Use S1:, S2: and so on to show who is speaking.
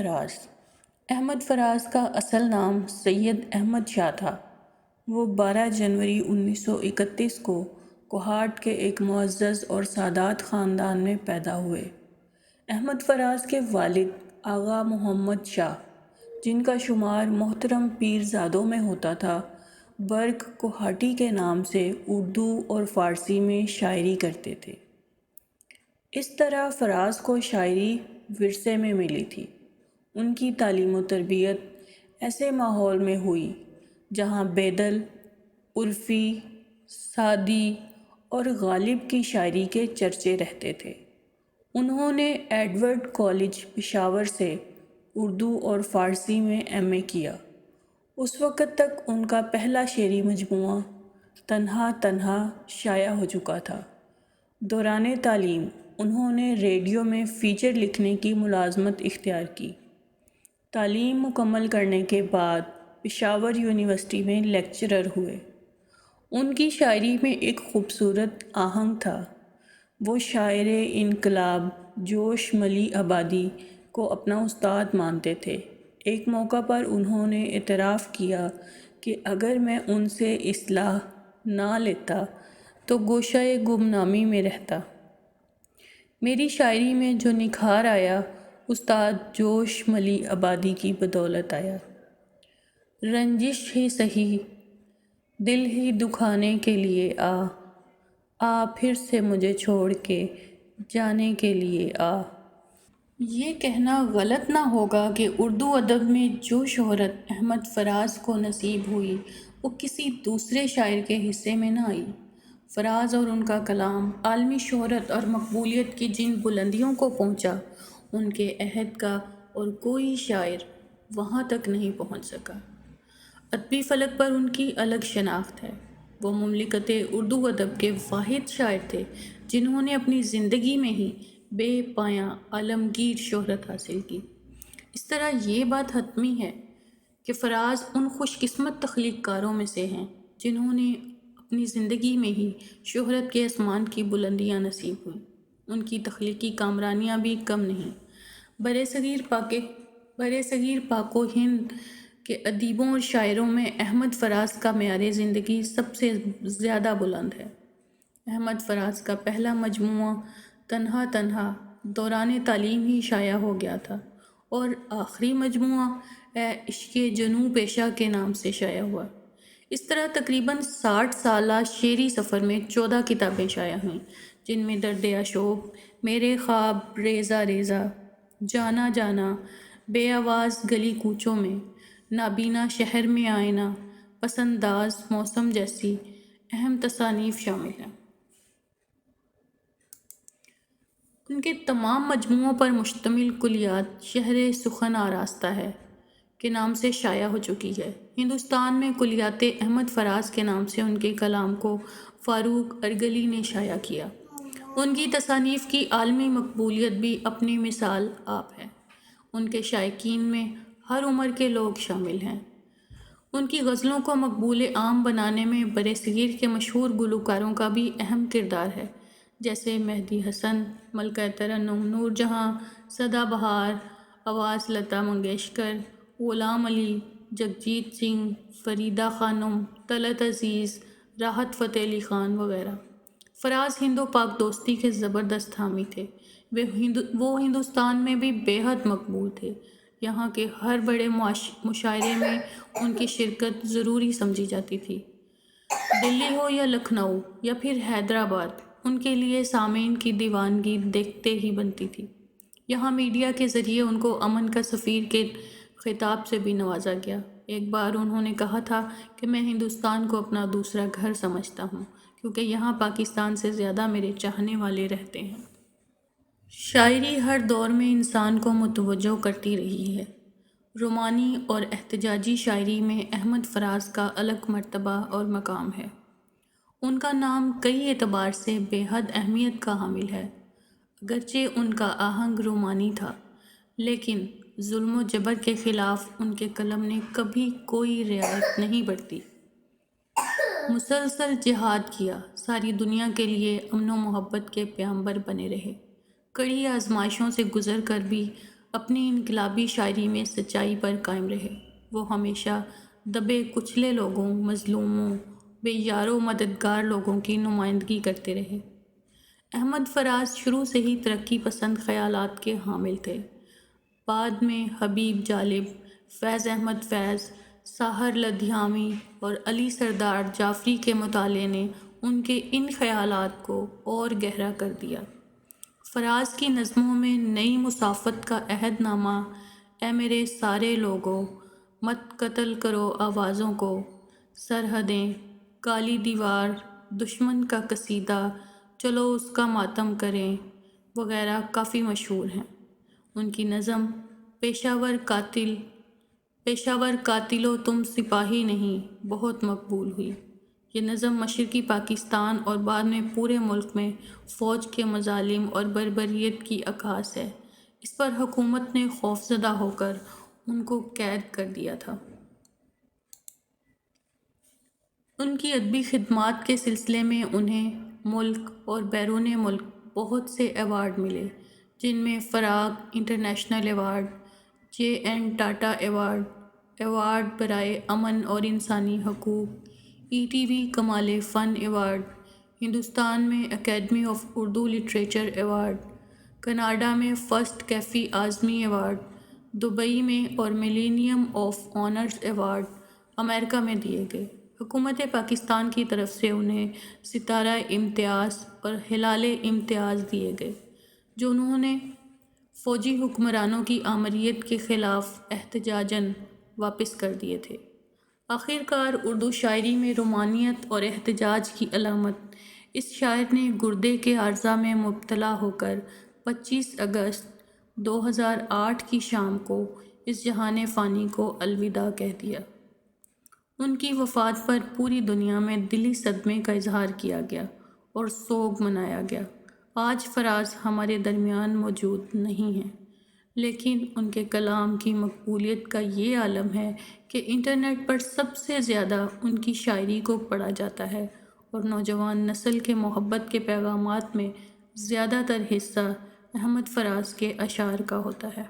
S1: فراز۔ احمد فراز کا اصل نام سید احمد شاہ تھا۔ وہ 12 جنوری 1931 کو کوہاٹ کے ایک معزز اور سادات خاندان میں پیدا ہوئے۔ احمد فراز کے والد آغا محمد شاہ، جن کا شمار محترم پیرزادوں میں ہوتا تھا، برق کوہاٹی کے نام سے اردو اور فارسی میں شاعری کرتے تھے۔ اس طرح فراز کو شاعری ورثے میں ملی تھی۔ ان کی تعلیم و تربیت ایسے ماحول میں ہوئی جہاں بیدل، عرفی، سعدی اور غالب کی شاعری کے چرچے رہتے تھے۔ انہوں نے ایڈورڈ کالج پشاور سے اردو اور فارسی میں ایم اے کیا۔ اس وقت تک ان کا پہلا شعری مجموعہ تنہا تنہا شائع ہو چکا تھا۔ دوران تعلیم انہوں نے ریڈیو میں فیچر لکھنے کی ملازمت اختیار کی۔ تعلیم مکمل کرنے کے بعد پشاور یونیورسٹی میں لیکچرر ہوئے۔ ان کی شاعری میں ایک خوبصورت آہنگ تھا۔ وہ شاعر انقلاب جوش ملی آبادی کو اپنا استاد مانتے تھے۔ ایک موقع پر انہوں نے اعتراف کیا کہ اگر میں ان سے اصلاح نہ لیتا تو گوشۂ گمنامی میں رہتا۔ میری شاعری میں جو نکھار آیا استاد جوش ملی آبادی کی بدولت آیا۔ رنجش ہی سہی دل ہی دکھانے کے لیے آ پھر سے مجھے چھوڑ کے جانے کے لیے آ۔ یہ کہنا غلط نہ ہوگا کہ اردو ادب میں جو شہرت احمد فراز کو نصیب ہوئی وہ کسی دوسرے شاعر کے حصے میں نہ آئی۔ فراز اور ان کا کلام عالمی شہرت اور مقبولیت کی جن بلندیوں کو پہنچا، ان کے عہد کا اور کوئی شاعر وہاں تک نہیں پہنچ سکا۔ ادبی فلک پر ان کی الگ شناخت ہے۔ وہ مملکت اردو ادب کے واحد شاعر تھے جنہوں نے اپنی زندگی میں ہی بے پایاں عالمگیر شہرت حاصل کی۔ اس طرح یہ بات حتمی ہے کہ فراز ان خوش قسمت تخلیق کاروں میں سے ہیں جنہوں نے اپنی زندگی میں ہی شہرت کے آسمان کی بلندیاں نصیب ہوئیں۔ ان کی تخلیقی کامرانیاں بھی کم نہیں۔ برصغیر پاک و ہند کے ادیبوں اور شاعروں میں احمد فراز کا معیار زندگی سب سے زیادہ بلند ہے۔ احمد فراز کا پہلا مجموعہ تنہا تنہا دوران تعلیم ہی شائع ہو گیا تھا اور آخری مجموعہ اے عشق جنوں پیشہ کے نام سے شائع ہوا۔ اس طرح تقریباً 60 سالہ شعری سفر میں 14 کتابیں شائع ہوئیں، جن میں درد عشوق، میرے خواب ریزہ ریزہ، جانا جانا، بے آواز گلی کوچوں میں، نابینا شہر میں آئینہ، پسنداز موسم جیسی اہم تصانیف شامل ہیں۔ ان کے تمام مجموعوں پر مشتمل کلیات شہر سخن آراستہ ہے کے نام سے شائع ہو چکی ہے۔ ہندوستان میں کلیات احمد فراز کے نام سے ان کے کلام کو فاروق ارگلی نے شائع کیا۔ ان کی تصانیف کی عالمی مقبولیت بھی اپنی مثال آپ ہے۔ ان کے شائقین میں ہر عمر کے لوگ شامل ہیں۔ ان کی غزلوں کو مقبول عام بنانے میں برصغیر کے مشہور گلوکاروں کا بھی اہم کردار ہے، جیسے مہدی حسن، ملکہ ترنم نور جہاں، سدا بہار، آواز لتا منگیشکر، غلام علی، جگجیت سنگھ، فریدہ خانم، طلعت عزیز، راحت فتح علی خان وغیرہ۔ فراز ہند و پاک دوستی کے زبردست حامی تھے۔ وہ ہندوستان میں بھی بے حد مقبول تھے۔ یہاں کے ہر بڑے مشاعرے میں ان کی شرکت ضروری سمجھی جاتی تھی۔ دلی ہو یا لکھنؤ یا پھر حیدرآباد، ان کے لیے سامعین کی دیوانگی دیکھتے ہی بنتی تھی۔ یہاں میڈیا کے ذریعے ان کو امن کا سفیر کے خطاب سے بھی نوازا گیا۔ ایک بار انہوں نے کہا تھا کہ میں ہندوستان کو اپنا دوسرا گھر سمجھتا ہوں کیونکہ یہاں پاکستان سے زیادہ میرے چاہنے والے رہتے ہیں۔ شاعری ہر دور میں انسان کو متوجہ کرتی رہی ہے۔ رومانی اور احتجاجی شاعری میں احمد فراز کا الگ مرتبہ اور مقام ہے۔ ان کا نام کئی اعتبار سے بے حد اہمیت کا حامل ہے۔ اگرچہ ان کا آہنگ رومانی تھا، لیکن ظلم و جبر کے خلاف ان کے قلم نے کبھی کوئی رعایت نہیں برتی۔ مسلسل جہاد کیا، ساری دنیا کے لیے امن و محبت کے پیغامبر بنے رہے۔ کڑی آزمائشوں سے گزر کر بھی اپنی انقلابی شاعری میں سچائی پر قائم رہے۔ وہ ہمیشہ دبے کچلے لوگوں، مظلوموں، بے یار و مددگار لوگوں کی نمائندگی کرتے رہے۔ احمد فراز شروع سے ہی ترقی پسند خیالات کے حامل تھے۔ بعد میں حبیب جالب، فیض احمد فیض، ساحر لدھیانوی اور علی سردار جعفری کے مطالعے نے ان کے ان خیالات کو اور گہرا کر دیا۔ فراز کی نظموں میں نئی مسافت کا عہد نامہ، اے میرے سارے لوگوں، مت قتل کرو آوازوں کو، سرحدیں، کالی دیوار، دشمن کا قصیدہ، چلو اس کا ماتم کریں وغیرہ کافی مشہور ہیں۔ ان کی نظم پیشہ ور قاتلو تم سپاہی نہیں بہت مقبول ہوئی۔ یہ نظم مشرقی پاکستان اور بعد میں پورے ملک میں فوج کے مظالم اور بربریت کی عکاس ہے۔ اس پر حکومت نے خوفزدہ ہو کر ان کو قید کر دیا تھا۔ ان کی ادبی خدمات کے سلسلے میں انہیں ملک اور بیرون ملک بہت سے ایوارڈ ملے، جن میں فراغ international award, J N Tata award, award برائے امن اور انسانی حقوق، ETV کمال فن ایوارڈ، ہندوستان میں academy of Urdu literature award, Canada میں first Kaifi Azmi award, Dubai میں اور ملینیم آف آنرز ایوارڈ امریکہ میں دیے گئے۔ حکومت پاکستان کی طرف سے انہیں ستارہ امتیاز اور ہلال امتیاز دیے گئے، جو انہوں نے فوجی حکمرانوں کی آمریت کے خلاف احتجاجاً واپس کر دیے تھے۔ آخر کار اردو شاعری میں رومانیت اور احتجاج کی علامت اس شاعر نے گردے کے عارضہ میں مبتلا ہو کر 25 اگست 2008 کی شام کو اس جہان فانی کو الوداع کہہ دیا۔ ان کی وفات پر پوری دنیا میں دلی صدمے کا اظہار کیا گیا اور سوگ منایا گیا۔ آج فراز ہمارے درمیان موجود نہیں ہیں، لیکن ان کے کلام کی مقبولیت کا یہ عالم ہے کہ انٹرنیٹ پر سب سے زیادہ ان کی شاعری کو پڑھا جاتا ہے، اور نوجوان نسل کے محبت کے پیغامات میں زیادہ تر حصہ احمد فراز کے اشعار کا ہوتا ہے۔